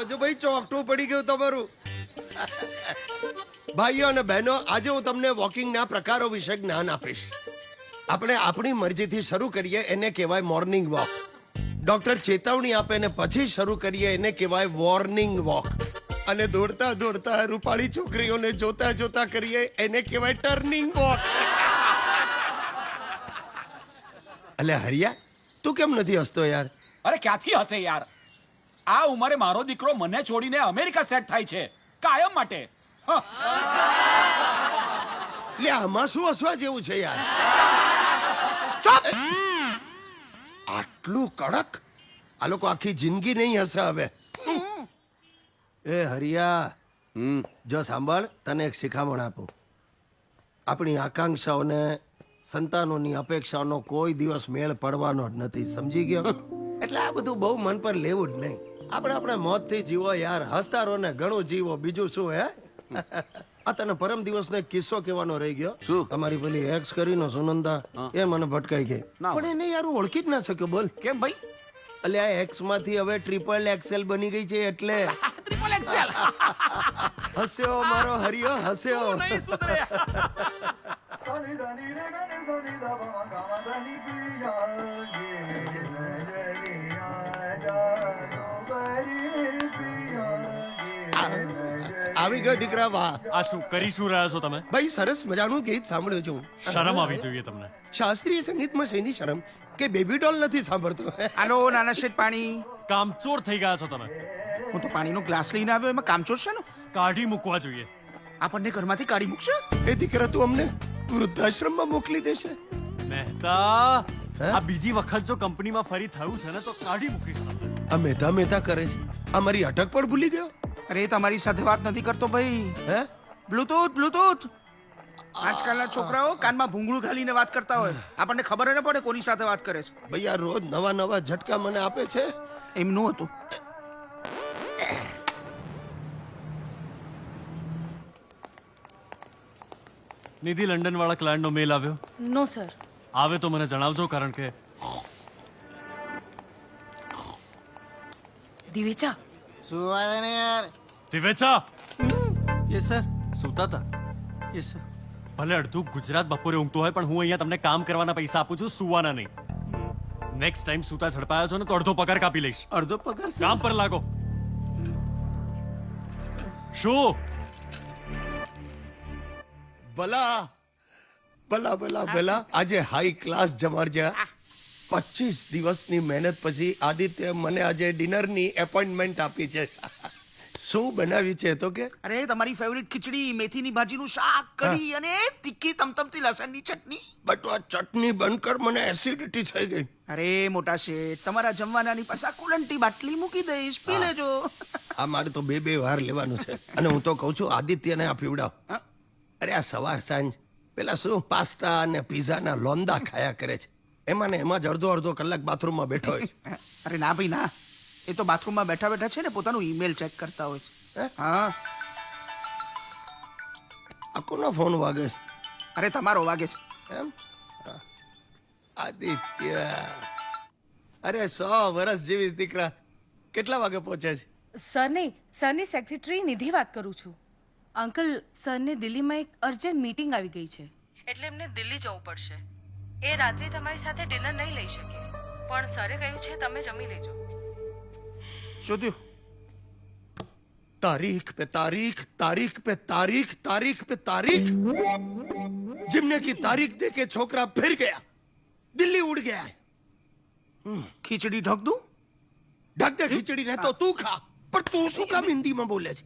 આવો જો ભાઈ, ચોકટું પડી ગયું તમારું. ભાઈઓ અને બહેનો, આજે હું તમને વોકિંગના પ્રકારો વિશે જ્ઞાન આપીશ. આપણે આપણી મરજીથી શરૂ કરીએ એને કહેવાય મોર્નિંગ વોક. ડોક્ટર ચેતવણી આપે ને પછી શરૂ કરીએ એને કહેવાય વોર્નિંગ વોક. અને દોડતા દોડતા રૂપાળી છોકરીઓને જોતા જોતા કરીએ એને કહેવાય ટર્નિંગ વોક. અલે હરિયા, તું કેમ નથી હસતો યાર? અરે ક્યાંથી હશે યાર? આ ઉંમરે મારો દીકરો મને છોડીને અમેરિકા સેટ થાય છે કાયમ માટે. લે આમાં શું હસવા જેવું છે યાર? આટલું કડક? આ લોકો આખી જિંદગી નહીં હશે હવે. એ હરિયા, જો સાંભળ, તને એક શિખામણ આપું. આપણી આકાંક્ષાઓને સંતાનોની અપેક્ષાઓનો કોઈ દિવસ મેળ પડવાનો જ નથી, સમજી ગયો? એટલે આ બધું બહુ મન પર લેવું જ નહીં. આપણે મોતથી જીવો યાર, હસતા રહો ને ઘણું જીવો, બીજું શું હે? આ તને પરમ દિવસનો એક કિસ્સો કહેવાનો રહી ગયો. શું? તમારી પેલી એક્સ કરીને સુનંદા, એ મને ભટકાઈ ગઈ. પણ એને યાર હું ઓળખી જ ના શક્યો. બોલ કેમ ભાઈ? એટલે આ એક્સ માંથી હવે ટ્રિપલ એક્સેલ બની ગઈ છે એટલે. Triple XL. હસ્યો મારો હરિયો, હસ્યો. નહીં સુધરે. આવી ગયો દીકરા, વાહ. આ શું કરી શું રહ્યા છો તમે? ભાઈ સરસ મજાનું ગીત સાંભળ્યું છું. શરમ આવી જોઈએ તમને. શાસ્ત્રીય સંગીતમાં શેની શરમ કે બેબી ડોલ નથી સાંભળતો. હાલો નાના શેઠ, પાણી. કામચોર થઈ ગયા છો તમે. હું તો પાણીનો ગ્લાસ લઈને આવ્યો, એમાં કામચોર છે ને? કાઢી મૂકવા જોઈએ. આપણને ઘરમાંથી કાઢી મૂકશે? એ દીકરા, તું અમને વૃદ્ધાશ્રમમાં મોકલી દેશે? મહેતા, હે? આ બીજી વખત જો કંપનીમાં ફરી થયું છે ને તો કાઢી મૂકીશ તમને. આ મેધા મેધા કરે છે. આ મારી અટક પણ ભૂલી ગયો. અરે તમારી સાથે વાત નથી કરતો ભાઈ. હે? Bluetooth Bluetooth. આજકાલના છોકરાઓ કાનમાં ભૂંગળું ઘાલીને વાત કરતા હોય, આપણને ખબર ન પડે કોની સાથે વાત કરે છે. ભાઈ આ રોજ નવા નવા ઝટકા મને આપે છે. એમનું હતું. નિધિ, લંડન વાળા ક્લાયન્ટનો મેલ આવ્યો? નો સર. આવે તો મને જણાવજો, કારણ કે દિવેચા, સુવા ને યાર. Divecha yes sir. સૂતા હતા? Yes sir. ભલે અડધું ગુજરાત બપોરે ઊંઘતું હોય, પણ હું અહીંયા તમને કામ કરવાના પૈસા આપું છું, સુવાના નહીં. નેક્સ્ટ ટાઈમ સૂતા ઝડપાયા છો ને તો અડધો પગાર કાપી લઈશ. અડધો પગાર સર. કામ પર લાગો. શું? ભલા ભલા ભલા ભલા, આજે હાઈ ક્લાસ જમાડજે. 25 દિવસની મહેનત પછી આદિત્ય મને આજે ડિનરની એપોઇન્ટમેન્ટ આપી છે. શું બનાવી છે તો કે? અરે તમારી ફેવરિટ ખીચડી, મેથીની ભાજીનું શાક, કઢી અને તીખી તમતમતી લસણની ચટણી. બટ આ ચટણી બંધ કર, મને એસિડિટી થઈ ગઈ. અરે મોટા શેઠ, તમારા જમવાનાની પાછા કુલંટી બાટલી મૂકી દઈશ, પી લેજો. આ મારે તો બે વાર લેવાનું છે. અને હું તો કહું છું આદિત્યને આ પીવડાવ. અરે આ સવાર સાંજ પેલા શું પાસ્તા અને પીઝાના લોંદા ખાયા કરે છે. એમાં ને એમાં જ અડધો કલાક બાથરૂમમાં બેઠો હોય. અરે ના ભાઈ ના, એ તો બાથરૂમમાં બેઠા બેઠા છે ને પોતાનું ઈમેલ ચેક કરતા હોય છે. હા. આ કોનો ફોન વાગે છે? અરે તમારો વાગે છે. એમ? આદિત્ય, અરે 100 વર્ષ જેવી દીકરા, કેટલા વાગે પહોંચે છે? સર નહીં, સરની સેક્રેટરી નિધિ વાત કરું છું. અંકલ, સરને દિલ્હીમાં એક અર્જન્ટ મીટિંગ આવી ગઈ છે, એટલે એમને દિલ્હી જવું પડશે. એ રાત્રે તમારી સાથે ડિનર નહીં લઈ શકે, પણ સરે કહ્યું છે તમે જમી લેજો. શોધ્યું? तारीख पे तारीख, तारीख पे तारीख, तारीख पे तारीख. जिमने की तारीख देके छोकरा फिर गया, दिल्ली उड़ गया है. ખીચડી ઢક દઉં? ढक दे खिचड़ी ने तो तू खा, पर तू શું કામ હિન્દીમાં બોલે છે?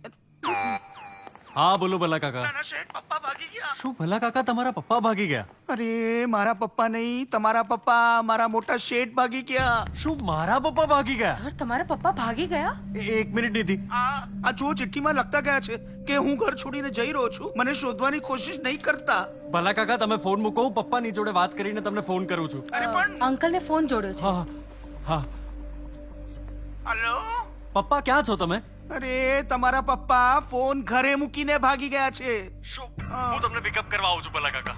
હા બોલો ભલા કાકા. નાના શેઠ, પપ્પા ભાગી ગયા. શું ભલા કાકા, તમારા પપ્પા ભાગી ગયા? અરે મારા પપ્પા નહીં, તમારા પપ્પા, મારા મોટા શેઠ ભાગી ગયા. શું મારા પપ્પા ભાગી ગયા? સર, તમારા પપ્પા ભાગી ગયા? એક મિનિટ નિધિ. આ જો ચિઠ્ઠીમાં લખતા ગયા છે કે હું ઘર છોડીને જઈ રહ્યો છું, મને શોધવાની કોશિશ નહીં કરતા. ભલા કાકા તમે ફોન મૂકો, હું પપ્પાની જોડે વાત કરીને તમને ફોન કરું છું. અંકલને ફોન જોડ્યો છે. હા હા. હલો પપ્પા ક્યાં છો તમે? અરે તમારા પપ્પા ફોન ઘરે મૂકીને ભાગી ગયા છે. શું? હું તમને પિકઅપ કરવા આવું છું ભલા કાકા.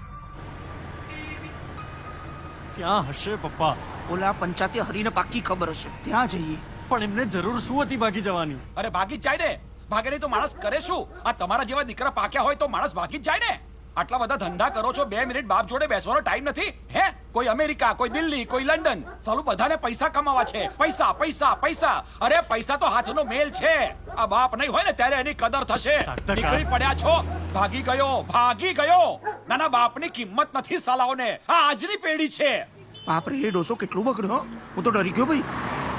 ક્યાં હશે પપ્પા? ઓલા પંચાયતે હરીને પાક્કી ખબર હશે, ત્યાં જઈએ. પણ એમને જરૂર શું હતી ભાગી જવાની? અરે ભાગી જ જાય ને. ભાગે નહીં તો માણસ કરે શું? આ તમારા જેવા દીકરા પાક્યા હોય તો માણસ ભાગી જ જાય ને. આટલા બધા ધંધા કરો છો, 2 મિનિટ બાપ જોડે બેસવાનો ટાઈમ નથી? હે, કોઈ અમેરિકા, કોઈ દિલ્હી, કોઈ લંડન, સાલું બધાને પૈસા કમાવા છે. પૈસા પૈસા પૈસા. અરે પૈસા તો હાથનો મેલ છે. આ બાપ નહીં હોય ને ત્યારે એની કદર થશે. ડાક્ટર નીકળી પડ્યા છો. ભાગી ગયો, ભાગી ગયો. નાના બાપની કિંમત નથી સાલાઓને. આ આજની પેઢી છે. બાપરે, એ ડોસો કેટલું બગડ્યો. હું તો ડરી ગયો ભાઈ.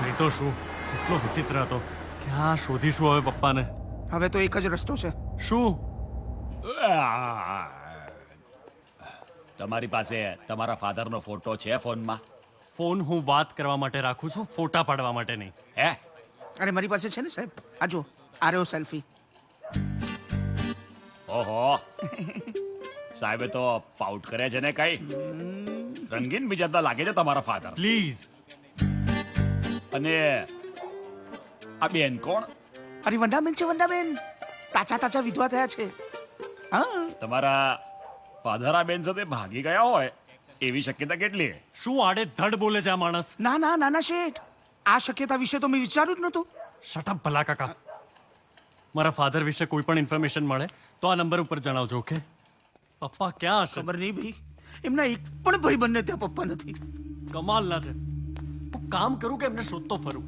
નહીં તો શું, એટલો વિચિત્ર હતો. ક્યાં શોધીશું હવે પપ્પાને? હવે તો એક જ રસ્તો છે. શું? તમારી પાસે તમારા ફાધરનો ફોટો છે ફોનમાં? ફોન હું વાત કરવા માટે રાખું છું, ફોટા પાડવા માટે નહીં. હે? અરે મારી પાસે છે ને સાહેબ. આ જો, આ રહ્યો સેલ્ફી. ઓહો, સાહેબે તો પાઉટ કરે છે ને કઈ. રંગીન બીજાતા લાગે છે તમારા ફાધર. પ્લીઝ. અને આ બેન કોણ? અરે વંડાબેન છે, વંડાબેન. તાચા તાચા વિધવા થયા છે. હા, તમારા ફાધર આ બેન સાથે ભાગી ગયા હોય એવી શક્યતા કેટલી? શું આડે ધડ બોલે છે આ માણસ? ના ના નાના શેઠ, આ શક્યતા વિશે તો મેં વિચાર્યું જ નહોતું. શટ અપ ભલા કાકા. મારા ફાધર વિશે કોઈ પણ ઇન્ફોર્મેશન મળે તો આ નંબર ઉપર જણાવજો, ઓકે? પપ્પા ક્યાં હશે? ખબર નહીં ભાઈ, એમના એક પણ ભાઈ બંને ત્યાં પપ્પા નથી. કમાલના છે. હું કામ કરું કે એમને શોધતો ફરું.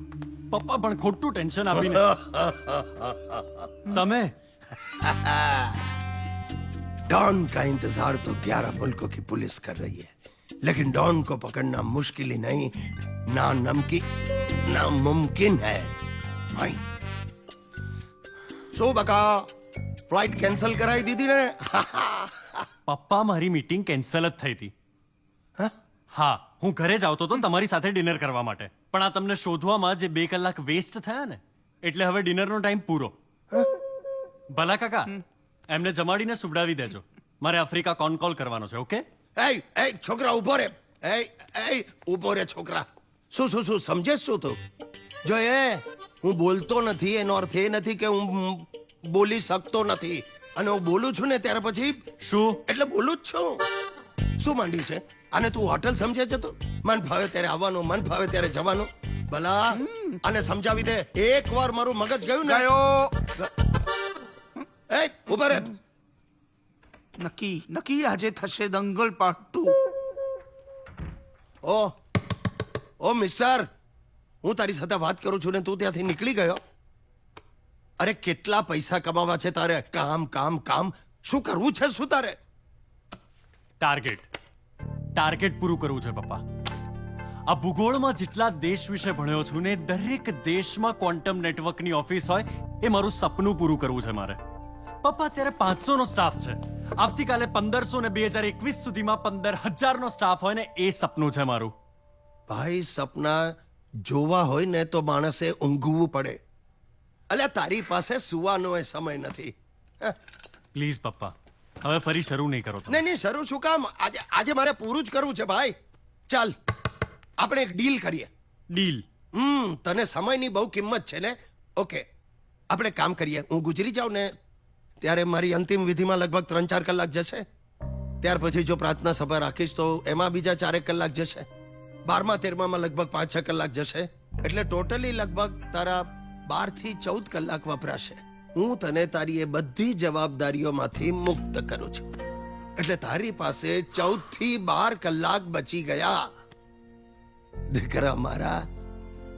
પપ્પા પણ ખોટું ટેન્શન આપીને. તમે डॉन का इंतजार तो 11 मुल्कों की पुलिस कर रही है, लेकिन डॉन को पकड़ना मुश्किल ही नहीं, ना नमकीन ना मुमकिन है भाई. सो बका फ्लाइट कैंसिल कराई दी थी ने. પપ્પા મારી મીટિંગ કેન્સલ જ થઈ હતી. હા? હા, હું ઘરે જ આવતો હતો તમારી સાથે ડિનર કરવા માટે, પણ આ તમને શોધવામાં જે 2 કલાક વેસ્ટ થયા ને, એટલે હવે ડિનરનો ટાઈમ પૂરો. ભલા કાકા, એમને જમાડીને સુવડાવી દેજો. મારે આફ્રિકા કોલ કરવાનો છે, ઓકે? એ છોકરા ઉભો રે. એ ઉભો રે છોકરા. શું સમજે શું તું? જો હું બોલતો નથી એનો અર્થ એ નથી કે હું બોલી શકતો નથી. અને હું બોલું છું ને ત્યારે પછી શું? એટલે બોલું જ છું. શું માંડ્યું છે આને? તું હોટલ સમજે છે? તું મન ફાવે ત્યારે આવવાનું, મન ફાવે ત્યારે જવાનું. ભલા આને સમજાવી દે. એક વાર મારું મગજ ગયું ને. એ ઉભા રે. નક્કી આજે થશે દંગલ પાર્ટ 2. ઓ મિસ્ટર, હું તારી સાથે વાત કરું છું ને તું ત્યાંથી નીકળી ગયો. અરે કેટલા પૈસા કમાવા છે તારે? કામ કામ કામ. શું કરવું છે શું તારે? ટાર્ગેટ પૂરું કરવું છે પપ્પા. આ ભૂગોળમાં જેટલા દેશ વિશે ભણ્યો છું ને, દરેક દેશમાં ક્વોન્ટમ નેટવર્કની ઓફિસ હોય એ મારું સપનું પૂરું કરવું છે મારે. પપ્પા, અત્યારે 500 નો સ્ટાફ છે. આવતીકાલે 1500 ને 2021 સુધીમાં 15,000 નો સ્ટાફ હોય ને, એ સપનું છે મારું. ભાઈ સપના જોવા હોય ને તો માણસે ઊંઘવું પડે. અલ્યા તારી પાસે સુવાનો એ સમય નથી. પ્લીઝ પપ્પા, હવે ફરી શરૂ નહીં કરો તમે. નહીં શરૂ શું કામ? આજે મારે પૂરું જ કરવું છે ભાઈ. ચાલ આપણે એક ડીલ કરીએ. ડીલ? તને સમયની બહુ કિંમત છે ને. ઓકે, આપણે કામ કરીએ. હું ગુજરી જાઉં ને ત્યારે મારી અંતિમ વિધિમાં લગભગ 3-4 કલાક જશે. ત્યાર પછી જો પ્રાર્થના સભા રાખીશ તો એમાં બીજા 4 કલાક જશે. 12મા-13માં લગભગ 5-6 કલાક જશે. એટલે ટોટલી લગભગ તારા 12 થી 14 કલાક વપરાશે. હું તને તારી એ બધી જવાબદારીઓમાંથી મુક્ત કરું છું. એટલે તારી પાસે 14 થી 12 કલાક બચી ગયા. દીકરા મારા,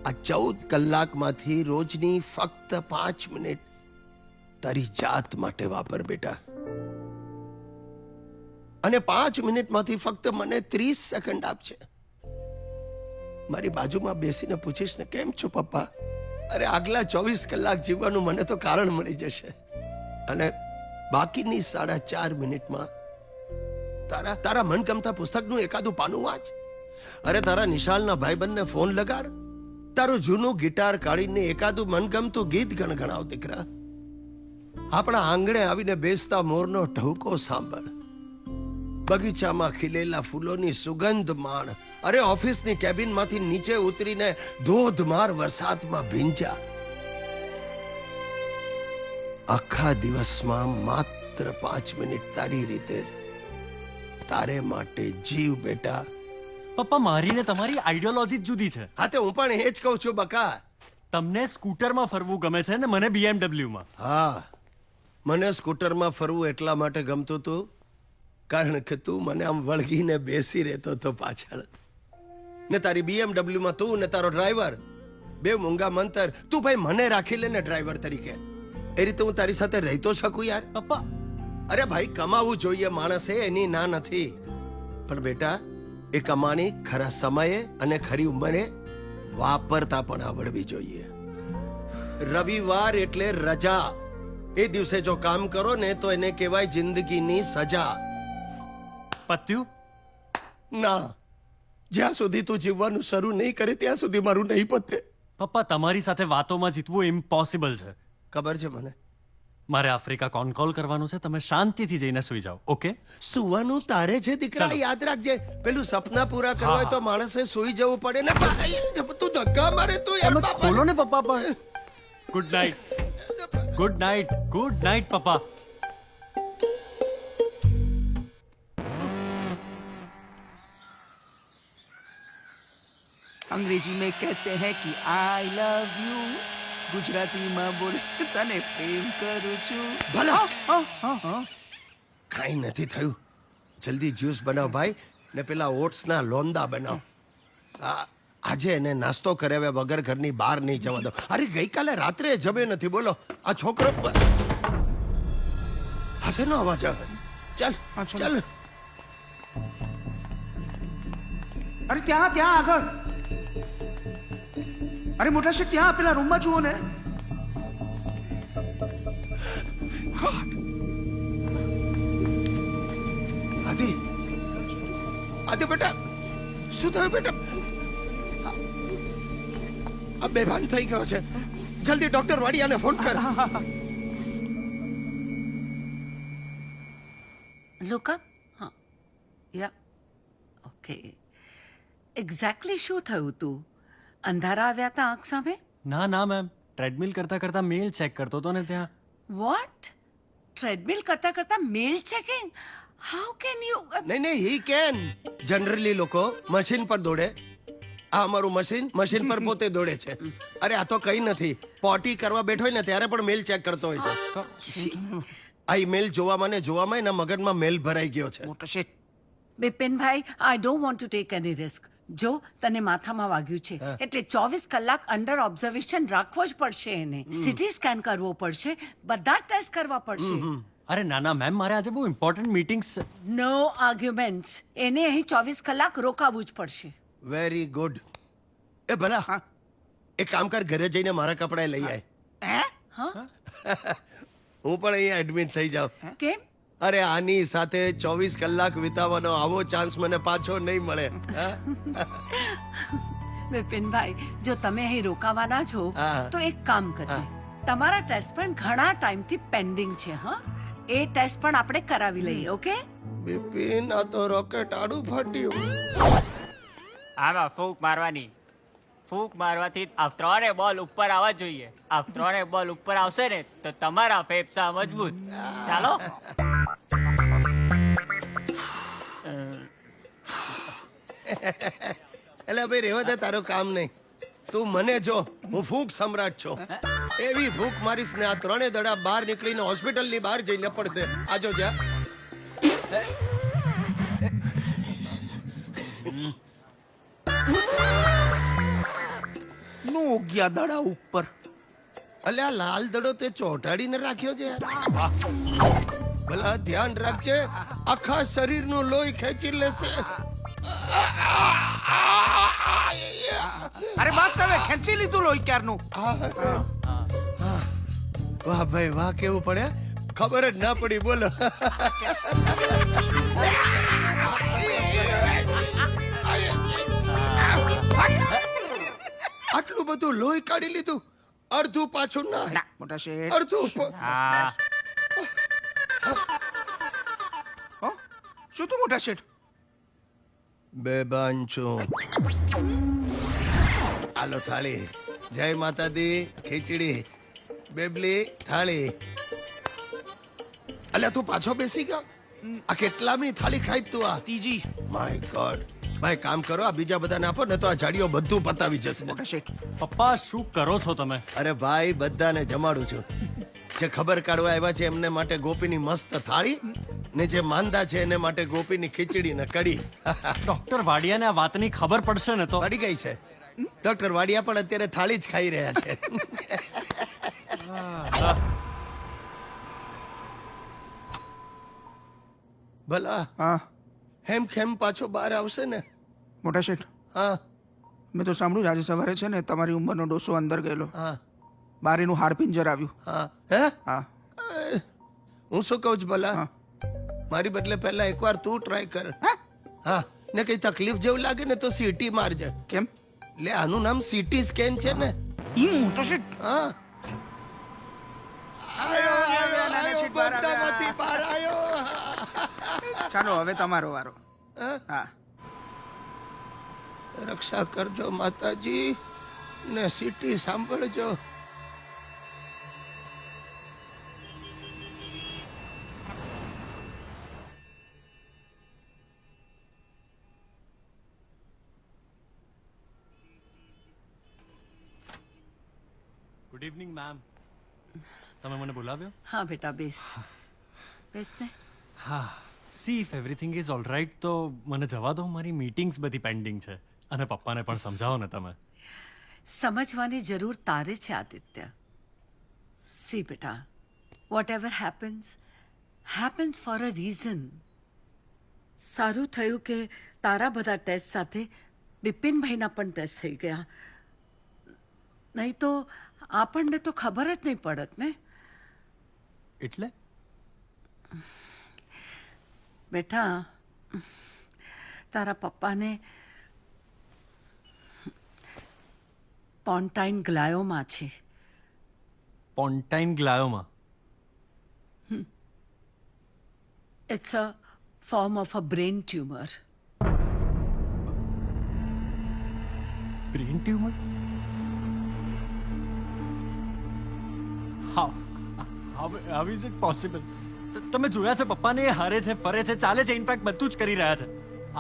આ 14 કલાકમાંથી રોજની ફક્ત 5 મિનિટ તારી જાત માટે વાપર બેટા. અને 5 મિનિટમાંથી ફક્ત મને 30 સેકન્ડ આપજે. મારી બાજુમાં બેસીને પૂછીશ ને, કેમ છો પપ્પા? અરે આગલા 24 કલાક જીવવાનું મને તો કારણ મળી જશે. અને બાકીની 4.5 મિનિટમાં તારા મનગમતા પુસ્તકનું એકાદું પાનું વાંચ. અરે તારા નિશાળના ભાઈબંધને ફોન લગાડ. તારું જૂનું ગિટાર કાઢીને એકાદું મનગમતું ગીત ગણગણાવ દીકરા. આપણા આંગણે આવીને બેસતા મોરનો ટહુકો સાંભળ. બગીચામાં ખીલેલા ફૂલોની સુગંધ માણ. અરે ઓફિસની કેબિનમાંથી નીચે ઉતરીને ધોધમાર વરસાદમાં ભીંજા. આખા દિવસમાં માત્ર 5 મિનિટ તારી રીતે તારે માટે જીવ બેટા. પપ્પા, મારી ને તમારી આઈડિયોલોજી જ જુદી છે. હા, તે હું પણ એ જ કહું છું બકા. તમને સ્કૂટરમાં ફરવું ગમે છે ને મને BMW માં. હા મને સ્કૂટરમાં ફરવું એટલા માટે ગમતું હતું કારણ કે તું મને આમ વળગીને બેસી રહેતો હતો પાછળ ને તારી BMW માં તું ને તારો ડ્રાઈવર બે મૂંગા મંતર. તું ભાઈ મને રાખી લે ને ડ્રાઈવર તરીકે, એ રીતે હું તારી સાથે રહી તો શકું યાર. પપ્પા અરે ભાઈ કમાવું જોઈએ માણસે, એની ના નથી, પણ બેટા એ કમાણી ખરા સમયે અને ખરી ઉંમરે વાપરતા પણ આવડવી જોઈએ. રવિવાર એટલે રજા, એ દિવસે જો કામ કરો ને તો એને કહેવાય જિંદગીની સજા. પત્યું? ના, જ્યાં સુધી તું જીવવાનું શરૂ નહીં કરે ત્યાં સુધી મારું નહીં પતે. પપ્પા તમારી સાથે વાતોમાં જીતવું ઇમ્પોસિબલ છે. ખબર છે મને. મારે આફ્રિકા કોલ કરવાનું છે, તમે શાંતિથી જઈને સુઈ જાઓ. ઓકે? સુવાનું તારે છે દીકરા, ચાલો. યાદ રાખજે. પેલું સપના પૂરા કરવા હોય તો માણસે સુઈ જવું પડે ને. તું ધક્કા મારે તું યાર બાપા. ખોલો ને પપ્પા પણ. Good night. Good night. Good night પપ્પા. અંગ્રેજી में कहते हैं कि आई लव यू, ગુજરાતીમાં બોલે તને પ્રેમ કરું છું. ભલા હા, હા. કાંઈ નથી થયું. જલ્દી જ્યુસ બનાવ ભાઈ ને પેલા ઓટ્સના લોંદા બનાવ. આજે એને નાસ્તો કરાવ્યા વગર ઘરની બહાર નહીં જવા દો. અરે ગઈકાલે રાત્રે જમે નથી બોલો આ છોકરો. હશે નો અવાજ આવે. ચાલ હા, ચાલો. ચાલ. અરે ત્યાં ત્યાં આગળ. અરે મોટા શેઠ ત્યાં પેલા રૂમમાં જુઓ ને. આદિ આદિ બેટા શું થયું બેટા? આ બેભાન થઈ ગયો છે. જલ્દી ડોક્ટર વાડિયાને ફોન કર. Look up? Huh. Yeah. Okay. Exactly શું થયું તું? અંધારા આવ્યા હતા આંખ સામે? ના ના મેમ, ટ્રેડમિલ કરતા કરતા મેલ ચેક કરતો હતો ને ત્યાં. What? ટ્રેડમિલ કરતા કરતા મેલ ચેકિંગ? How can you? નહીં નહીં હી કેન. જનરલી લોકો મશીન પર દોડે, આ અમારું મશીન પર પોતે દોડે છે. અરે આ તો કઈ નથી, પોટી કરવા બેઠો હોય ને ત્યારે પણ મેલ ચેક કરતો હોય છે. આ ઈમેલ જોવામાં ને જોવામાં એના મગજમાં મેલ ભરાઈ ગયો છે. મોટા શેઠ બિપિનભાઈ, I don't want to take any risk. જો તને માથામાં વાગ્યું છે એટલે 24 કલાક અંડર ઓબ્ઝર્વેશન રાખવો જ પડશે એને. સીટી સ્કેન કરવો પડશે, બધા જ ટેસ્ટ કરવા પડશે. અરે ના ના મેમ, મારે આજે બહુ ઇમ્પોર્ટન્ટ મીટિંગ્સ છે. નો આર્ગ્યુમેન્ટ્સ. એને અહીં 24 કલાક રોકાવું જ પડશે. Very good. એ ભલા એક કામ કર, ઘરે જઈને મારા કપડા લઈ આય. હા? હું પણ અહીંયા એડમિટ થઈ જાઉં. કેમ? અરે આની સાથે 24 કલાક વિતાવવાનો આવો ચાન્સ મને પાછો નહીં મળે. હા? વિપિનભાઈ, જો તમે અહીં રોકાવાના છો હા. તો એક કામ કરીએ. તમારા ટેસ્ટ પણ ઘણા ટાઈમથી પેન્ડિંગ છે. હા, એ ટેસ્ટ પણ આપણે કરાવી લઈએ. ઓકે? બિપિન આ તો રોકેટ આડું ફાટ્યું. આમાં ફૂંક મારવાની. ફૂંક મારવાથી આ ત્રણે બોલ ઉપર આવવા જોઈએ. આ ત્રણે બોલ ઉપર આવશે ને તો તમારા ફેફસા મજબૂત. ચાલો. એટલે ભાઈ રેવા દે, તારું કામ નહીં. તું મને જો, હું ફૂંક સમ્રાટ છું. એવી ફૂંક મારીશ ને આ ત્રણે દડા બહાર નીકળીને હોસ્પિટલની બહાર જઈને પડશે. આજો જા. નો ગયા દડા ઉપર. અલ્યા લાલ દડો તે ચોંટાડીને રાખ્યો છે યાર. ભલા ધ્યાન રાખજે, આખા શરીરનું લોહી ખેંચી લેશે. અરે બસ હવે ખેંચી લીધું લોહી ક્યારનું. વાહ ભાઈ વાહ, કેવું પડે, ખબર જ ના પડી. બોલો. આટલું બધું લોહી કાઢી લીધું, અડધું પાછું ના, ના મોટા શેઠ. અડધું હા. શું તું મોટા શેઠ? બેબાન છું. આલો થાળી. જય માતા દી. ખીચડી બેબલી થાળી. અલ્યા તું પાછો બેસી ગયો? આ કેટલામી થાળી ખાઈ તું? આ ત્રીજી. My God. ભાઈ કામ કરો, આ બીજા બધાને આપો ને તો આ જાડીઓ બધું પતાવી જશે. મોટા શેઠ પપ્પા શું કરો છો તમે? અરે ભાઈ બધાને જમાડું છું. જે ખબર કાઢવા આવ્યા છે એમને માટે ગોપીની મસ્ત થાળી ને જે માંદા છે એને માટે ગોપીની ખીચડી ને કઢી. ડોક્ટર વાડિયાને આ વાતની ખબર પડશે ને તો પડી ગઈ છે. ડોક્ટર વાડિયા પણ અત્યારે થાળી જ ખાઈ રહ્યા છે. ભલા હા હેમ ખેમ પાછો બહાર આવશે ને? મોટા શેઠ, હા મેં તો સાંભળ્યું આજે સવારે છે ને તમારી ઉંમરનો ડોસો અંદર ગયેલો, હા બારીનું હાડપિંજર આવ્યું. હા હે હા હું શું કહું છું ભલા, હા. મારી બદલે પહેલા એકવાર તું ટ્રાય કર. હા ને કઈ તકલીફ જેવું લાગે ને તો સીટી મારજે. કેમ? લે આનું નામ સીટી સ્કેન છે ને. મોટા શેઠ, હા નાના શેઠ બહાર આવ્યા. બધામાંથી બહાર આવ્યો. ચાલો હવે તમારો વારો. હા? હા રક્ષા કરજો માતાજી ને સીટી સાંભળજો. Good evening ma'am. તમે મને બોલાવ્યો? હા બેટા બેસ બેસ ને. હા C if everything is all right તો મને જવા દો, મારી મીટિંગ્સ બધી પેન્ડિંગ છે. અને પપ્પાને પણ સમજાવો ને તમે. સમજવાની જરૂર તારે છે આદિત્ય. સી બેટા, whatever happens for a reason. સારું થયું કે તારા બધા ટેસ્ટ સાથે બિપિનભાઈના પણ ટેસ્ટ થઈ ગયા, નહીં તો આપણને તો ખબર જ નહીં પડત ને. એટલે બેટા, તારા પપ્પાને પોન્ટાઇન ગ્લાયોમા છે. Pontine glioma? It's a form of a brain tumour. Brain tumour? How is it possible? તમે જોયા છે પપ્પાને? એ હારે છે, ફરે છે, ચાલે છે, ઇનફેક્ટ બધું જ કરી રહ્યા છે.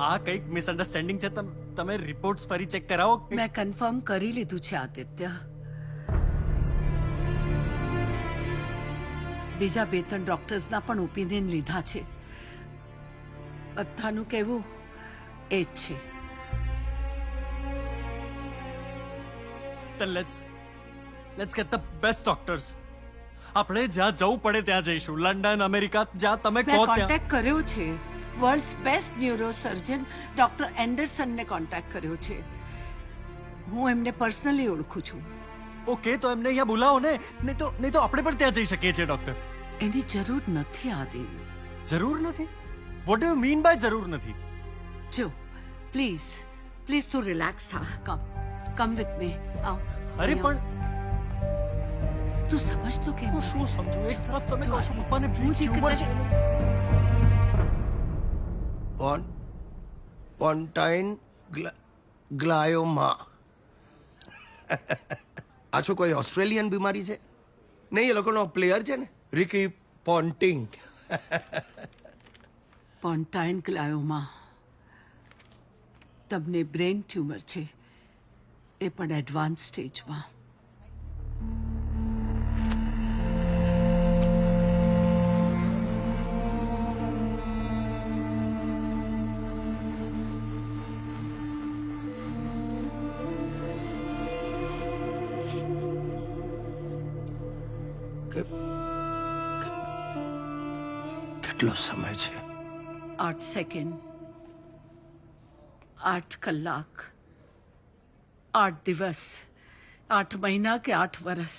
આ કંઈક મિસઅન્ડરસ્ટેન્ડિંગ છે. તમે રિપોર્ટ્સ ફરી ચેક કરાવો. મેં કન્ફર્મ કરી લીધું છે આદિત્ય. બીજા 2-3 ડોક્ટર્સના પણ ઓપિનિયન લીધા છે. બધાનું કહેવું એ જ છે. Then let's get the best doctors. આપણે જ્યાં જવું પડે ત્યાં જઈશું. લંડન, અમેરિકા, જ્યાં તમે મેં કહો ત્યાં. કોન્ટેક્ટ કર્યો છે. વર્લ્ડ્સ બેસ્ટ ન્યુરોસર્જન ડોક્ટર એન્ડરસનને કોન્ટેક્ટ કર્યો છે. હું એમને પર્સનલી ઓળખું છું. ઓકે, તો એમને અહીંયા બોલાવો ને. નહીં તો આપણે પણ ત્યાં જઈ શકીએ છીએ ડોક્ટર. એની જરૂર નથી આદિ. જરૂર નથી? What do you mean by જરૂર નથી? જો પ્લીઝ તું રિલેક્સ થા. Come with me. અરે પણ તું સમજતો કેમ? હું શું સમજુ? એક તરફ તમે કહો છો પપ્પાને હું બ્રેન જે ટ્યુમર છે. પોન્ટાઇન ગ્લાયોમા. આ શું કોઈ ઓસ્ટ્રેલિયન બીમારી છે? નહીં, એ લોકોનો પ્લેયર છે ને, રિકી પોન્ટિંગ. પોન્ટાઇન ગ્લાયોમા. તમને બ્રેન ટ્યુમર છે, એ પણ એડવાન્સ સ્ટેજમાં. કેટલો સમય છે? 8 સેકન્ડ, 8 કલાક, 8 દિવસ, 8 મહિના કે 8 વર્ષ,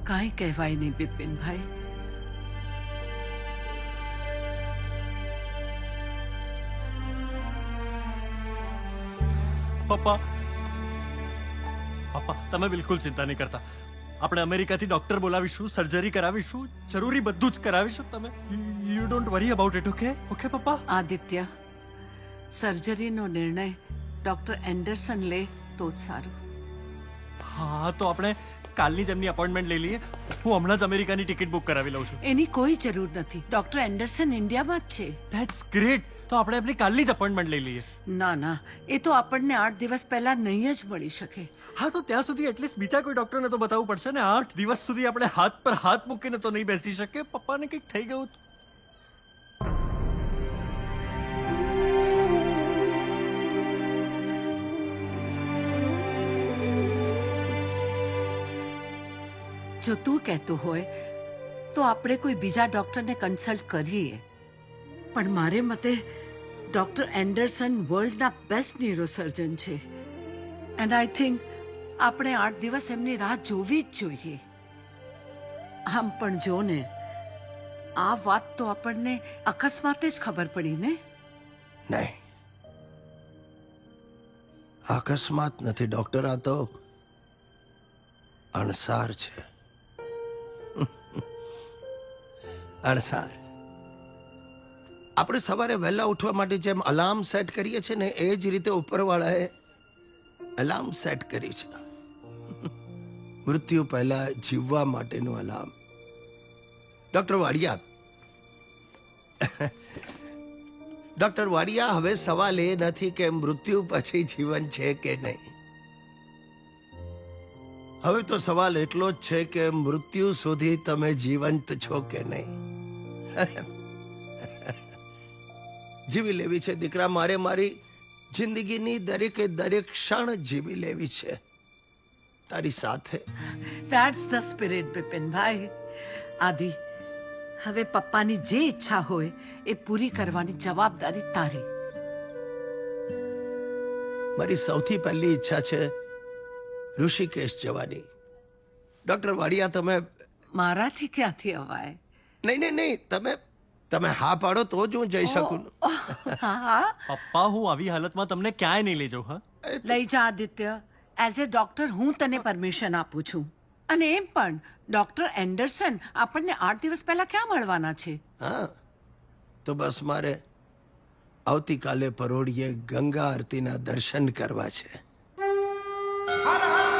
કાંઈ કહેવાય નહીં બિપિનભાઈ. પપ્પા તમે બિલકુલ ચિંતા નહીં કરતા. આપણે અમેરિકાથી ડોક્ટર બોલાવીશું, સર્જરી કરાવીશું, જરૂરી બધું જ કરાવીશું. તમે you don't worry about it. Okay પપ્પા? આદિત્ય, સર્જરીનો નિર્ણય ડોક્ટર એન્ડરસન લે તો જ સારું. હા, તો આપણે કાલની જ એમની અપોઇન્ટમેન્ટ લઈ લઈએ. હું હમણાં જ અમેરિકાની ટિકિટ બુક કરાવી લઉં છું. એની કોઈ જરૂર નથી. ડોક્ટર એન્ડરસન ઇન્ડિયામાં જ છે. That's great. તો આપણે એમની કાલની જ અપોઇન્ટમેન્ટ લઈ લઈએ. ના ના, એ તો આપણને 8 દિવસ પહેલા નહીં જ મળી શકે. હા, તો ત્યાં સુધી એટલીસ્ટ બીજા કોઈ ડોક્ટરને તો બતાવવું પડશે ને. 8 દિવસ સુધી આપણે હાથ પર હાથ મૂકીને તો નહીં બેસી શકીએ. પપ્પાને કંઈક થઈ ગયું તો. જો તું કહેતો હોય તો આપણે કોઈ બીજા ડોક્ટરને કન્સલ્ટ કરીએ, પણ મારે મતે ડોક્ટર એન્ડરસન વર્લ્ડના બેસ્ટ ન્યુરોસર્જન છે એન્ડ આઈ થિંક આપણે 8 દિવસ એમની રાહ જોવી જ જોઈએ. આમ પણ જો ને, આ વાત તો આપણને અકસ્માતે જ ખબર પડી ને. નહીં, અકસ્માત નથી ડોક્ટર, આ તો અણસાર છે. અણસાર. આપણે સવારે વહેલા ઉઠવા માટે જેમ અલાર્મ સેટ કરીએ છીએ ને, એ જ રીતે ઉપરવાળાએ અલાર્મ સેટ કરી છે. મૃત્યુ પહેલા જીવવા માટેનું alarm. Doctor Vadiya, doctor Vadiya, હવે સવાલ એ નથી કે મૃત્યુ પછી જીવન છે કે નહીં. હવે તો સવાલ એટલો જ છે કે મૃત્યુ સુધી તમે જીવંત છો કે નહીં. જીવી લેવી છે દીકરા મારે. મારી જિંદગીની દરેકે દરેક ક્ષણ જીવી લેવી છે તારી સાથે. That's the spirit Bipinbhai. Adi, હવે પપ્પાની જે ઈચ્છા હોય એ પૂરી કરવાની જવાબદારી તારી. મારી સૌથી પહેલી ઈચ્છા છે ઋષિકેશ જવાની. ડોક્ટર વાડિયા, તમે મારાથી ક્યાંથી અવાય? નહીં નહીં નહીં, તમે હા પાડો તો જ હું જઈ શકું. હા હા, પપ્પા, હું આવી હાલતમાં તમને ક્યાંય નહીં લઈ જાઉં. હા, લઈ જા આદિત્ય. એઝ એ ડોક્ટર હું તને પરમિશન આપું છું. અને એમ પણ ડોક્ટર એન્ડરસન આપણને 8 દિવસ પહેલા ક્યાં મળવાના છે? હા, તો બસ મારે આવતીકાલે પરોઢિયે ગંગા આરતીના દર્શન કરવા છે. હર હર